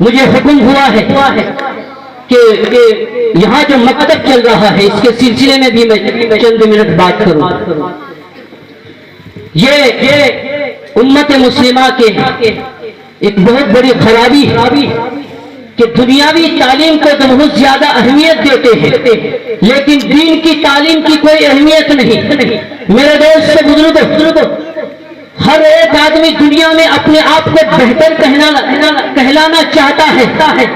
مجھے حکم ہوا ہے کہ یہاں جو مکتب چل رہا ہے اس کے سلسلے میں بھی میں چند منٹ بات کروں. یہ امت مسلمہ کے ایک بہت بڑی خرابی کہ دنیاوی تعلیم کو تو بہت زیادہ اہمیت دیتے ہیں لیکن دین کی تعلیم کی کوئی اہمیت نہیں. میرے دوست سے بزرگوں، ہر ایک آدمی دنیا میں اپنے آپ کو بہتر کہلانا چاہتا ہے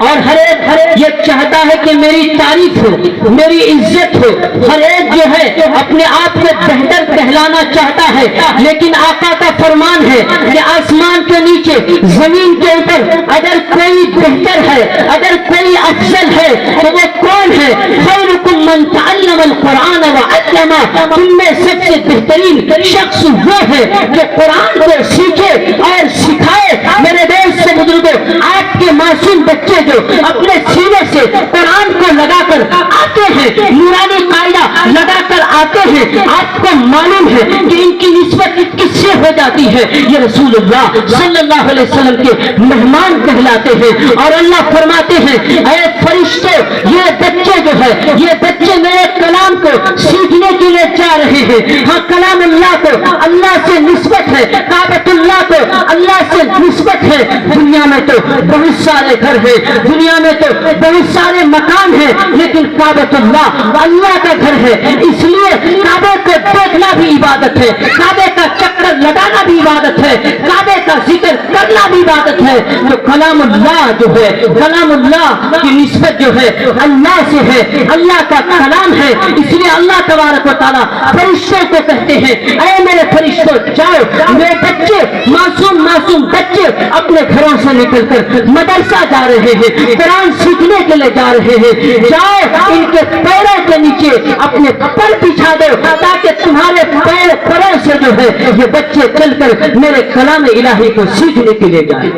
اور ہر ایک یہ چاہتا ہے کہ میری تعریف ہو، میری عزت ہو. ہر ایک جو ہے اپنے آپ کو بہتر کہلانا چاہتا ہے لیکن آقا کا فرمان ہے کہ آسمان کے نیچے زمین کے اوپر اگر کوئی بہتر ہے، اگر کوئی افضل ہے تو وہ کون ہے؟ خیرکم من تعلم القرآن وعلمہ. تم میں سب سے بہترین شخص وہ ہے جو قرآن کو سیکھے اور سکھائے. میرے دوست سے بزرگوں، آپ کے معصوم بچے جو اپنے سینے سے قرآن کو لگا کر آتے ہیں، نورانی قاعدہ لگا کر آتے ہیں، آپ کو معلوم ہے کہ ان کی نسبت کس سے ہو جاتی ہے؟ یہ رسول اللہ صلی اللہ علیہ وسلم کے مہمان کہلاتے ہیں. اور اللہ فرماتے ہیں اے فرشتوں، یہ بچے جو ہے، یہ بچے میرے کلام کو سیکھنے کے لیے جا رہے ہیں. ہاں، کلام اللہ کو اللہ سے نسبت ہے، کعبۃ اللہ کو اللہ سے نسبت ہے. دنیا میں تو بہت سارے گھر ہیں، دنیا میں تو بہت سارے مکان ہیں لیکن کعبۃ اللہ اللہ کا گھر ہے. اس لیے کعبے کو دیکھنا بھی عبادت ہے، کعبے کا چکر لگانا بھی عبادت ہے، کعبے کا ذکر کرنا بھی عبادت ہے. تو کلام اللہ جو ہے، کلام اللہ کی نسبت جو ہے اللہ سے ہے، اللہ کا کلام ہے. اس لیے اللہ تبارک و تعالیٰ فرشتوں کو کہتے ہیں اے میرے فرشتوں جاؤ. میرے بچے، معصوم بچے اپنے گھروں سے نکل کر مدرسہ جا رہے ہیں، قرآن سیکھنے کے لیے جا رہے ہیں. جاؤ ان کے پیروں کے نیچے اپنے پر بچھا دو تاکہ تمہارے پیروں سے جو ہے یہ بچے چل کر میرے کلام الہی کو سیکھنے کے لیے جائیں.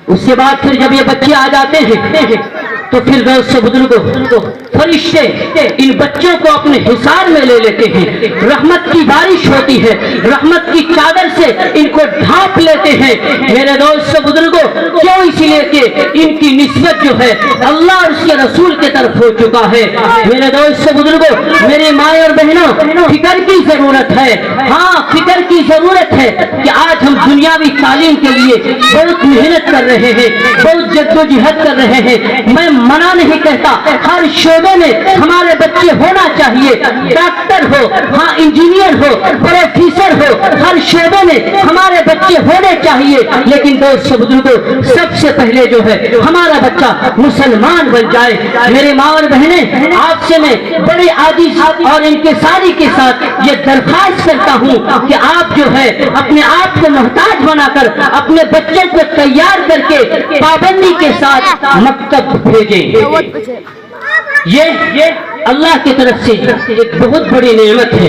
اس کے بعد پھر جب یہ بچے آ جاتے ہیں تو پھر دوست بزرگوں، فرشتے ان بچوں کو اپنے حصار میں لے لیتے ہیں. رحمت کی بارش ہوتی ہے، رحمت کی چادر سے ان کو ڈھانپ لیتے ہیں. میرے دوست بزرگوں، کیوں؟ اس لیے کہ ان کی نسبت جو ہے اللہ اور اس کے رسول کی طرف ہو چکا ہے. میرے دوست بزرگوں، میرے مائیں اور بہنوں، فکر کی ضرورت ہے. ہاں، فکر کی ضرورت ہے کہ آج ہم دنیاوی تعلیم کے لیے بہت محنت کر رہے ہیں، بہت جدوجہد کر رہے ہیں. میں منع نہیں کہتا، ہر شعبے میں ہمارے بچے ہونا چاہیے. ڈاکٹر ہو، ہاں انجینئر ہو، پروفیسر ہو، ہر شعبے میں ہمارے بچے ہونے چاہیے. لیکن دوست بزرگوں، سب سے پہلے جو ہے ہمارا بچہ مسلمان بن جائے. میرے ماں اور بہنیں، آپ سے میں بڑے عاجز اور انکساری کے ساتھ یہ درخواست کرتا ہوں کہ آپ جو ہے اپنے آپ کو محتاج بنا کر اپنے بچوں کو تیار کر کے پابندی کے ساتھ مکتب بھیجیں. یہ اللہ کی طرف سے ایک بہت بڑی نعمت ہے.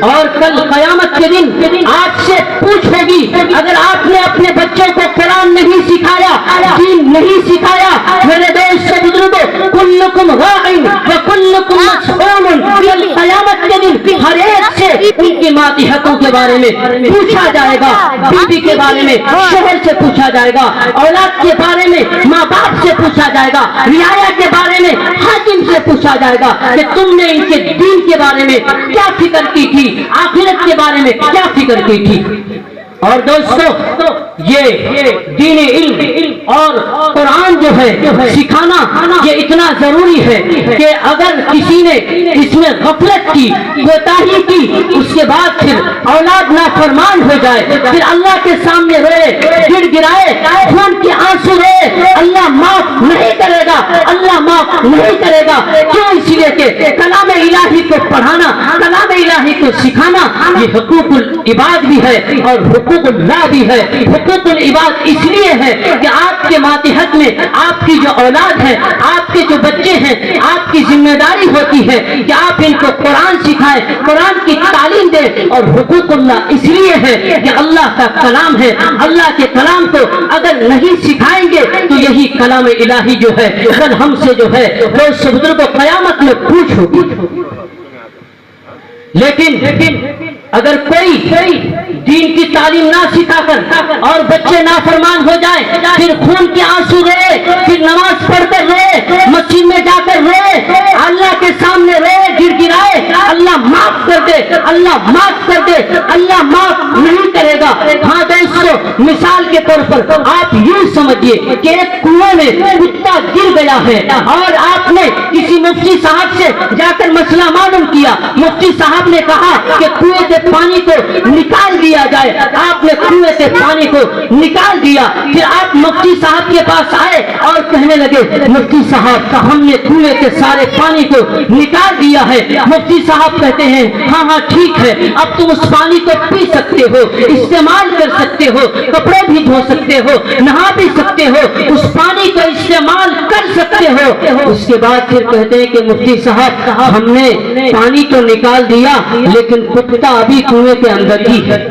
اور کل قیامت کے دن آپ سے پوچھ ہوگی اگر آپ نے اپنے بچوں کو قرآن نہیں سکھایا، دین نہیں سکھایا. میرے دوست بزرگوں، کلکم راعٍ وکلکم مسئول. کل قیامت کے دن ہر ایک سے ان کی مادی حقوق کے بارے میں پوچھا جائے گا، بیوی کے بارے میں شوہر سے پوچھا جائے گا، اولاد کے بارے میں ماں باپ سے پوچھا جائے گا، رعایا کے بارے میں حاکم سے پوچھا جائے گا کہ تم نے ان کے دین کے بارے میں کیا فکر کی تھی، آخرت کے بارے میں کیا فکر کی تھی. اور دوستو، یہ دین علم اور قرآن جو ہے سکھانا یہ اتنا ضروری ہے کہ اگر کسی نے اس میں غفلت کی، کوتاہی کی، اس کے بعد پھر اولاد نافرمان ہو جائے، پھر اللہ کے سامنے روئے، گڑ گرائے، خون کے آنسو روئے، اللہ معاف نہیں کرے گا، اللہ معاف نہیں کرے گا. کیوں؟ اس لیے کہ کلام الہی کو پڑھانا، کلام الہی کو سکھانا یہ حقوق العباد بھی ہے اور حقوق اللہ بھی ہے. حقوق العباد اس لیے ہے کہ آپ کے ماتحت میں آپ کی جو اولاد ہے، آپ کے جو بچے ہیں، آپ کی ذمہ داری ہوتی ہے کہ آپ ان کو قرآن سکھائیں، قرآن کی تعلیم دیں. اور حقوق اللہ اس لیے ہے کہ اللہ کا کلام ہے. اللہ کے کلام کو اگر نہیں سکھائیں گے تو یہی کلام الہی جو ہے اگر ہم سے جو ہے دوست بزرگوں قیامت میں پوچھ ہوگی. لیکن اگر کوئی دین کی تعلیم نہ سکھا کر اور بچے نافرمان ہو جائیں، پھر خون کے آنسو روئے، کر دے، اللہ معاف کر دے، اللہ معاف نہیں کرے گا۔ ہاں دوستو، مثال کے طور پر آپ یوں سمجھیے کہ ایک کنویں میں کتا گر گیا ہے اور آپ نے کسی مفتی صاحب سے جا کر مسئلہ معلوم کیا۔ مفتی صاحب نے کہا کہ کنویں سے پانی کو نکال دیا جائے۔ آپ نے کنویں سے پانی کو نکال دیا، پھر آپ مفتی صاحب کے پاس آئے اور کہنے لگے مفتی صاحب ہم نے کنویں کے سارے پانی کو نکال دیا ہے۔ مفتی صاحب کہتے ہیں ہاں ہاں ٹھیک ہے، اب تم اس پانی کو پی سکتے ہو، استعمال کر سکتے ہو، کپڑے بھی دھو سکتے ہو، نہا بھی سکتے ہو، اس پانی کا استعمال کر سکتے ہو۔ اس کے بعد پھر کہتے ہیں کہ مفتی صاحب ہم نے پانی تو نکال دیا لیکن کتا ابھی کنویں کے اندر ہی ہے۔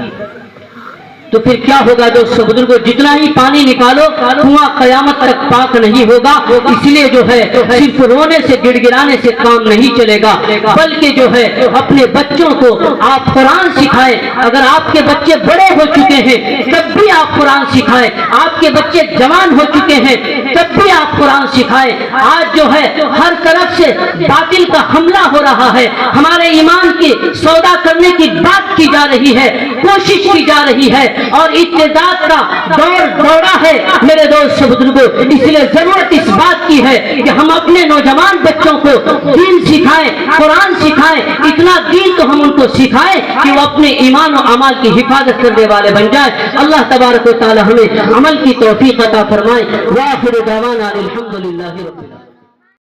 تو پھر کیا ہوگا دوستو بزرگوں، جتنا ہی پانی نکالو کنواں قیامت تک پاک نہیں ہوگا۔ اس لیے جو ہے صرف رونے سے گڑ گڑانے سے کام نہیں چلے گا، بلکہ جو ہے اپنے بچوں کو آپ قرآن سکھائیں۔ اگر آپ کے بچے بڑے ہو چکے ہیں تب بھی آپ قرآن سکھائیں، آپ کے بچے جوان ہو چکے ہیں تب بھی آپ قرآن سکھائیں۔ آج جو ہے ہر طرف سے باطل کا حملہ ہو رہا ہے، ہمارے ایمان کی سودا کرنے کی بات کی جا رہی ہے، کوشش کی جا رہی ہے اور ابتداء کا دور دوڑا ہے میرے دوست بزرگوں۔ اس لیے ضرورت اس بات کی ہے کہ ہم اپنے نوجوان بچوں کو دین سکھائیں، قرآن سکھائیں، اتنا دین تو ہم ان کو سکھائیں کہ وہ اپنے ایمان و اعمال کی حفاظت کرنے والے بن جائیں۔ اللہ تبارک و تعالی ہمیں عمل کی توفیق عطا فرمائے۔ وآخر دعوانا الحمدللہ رب العالمین۔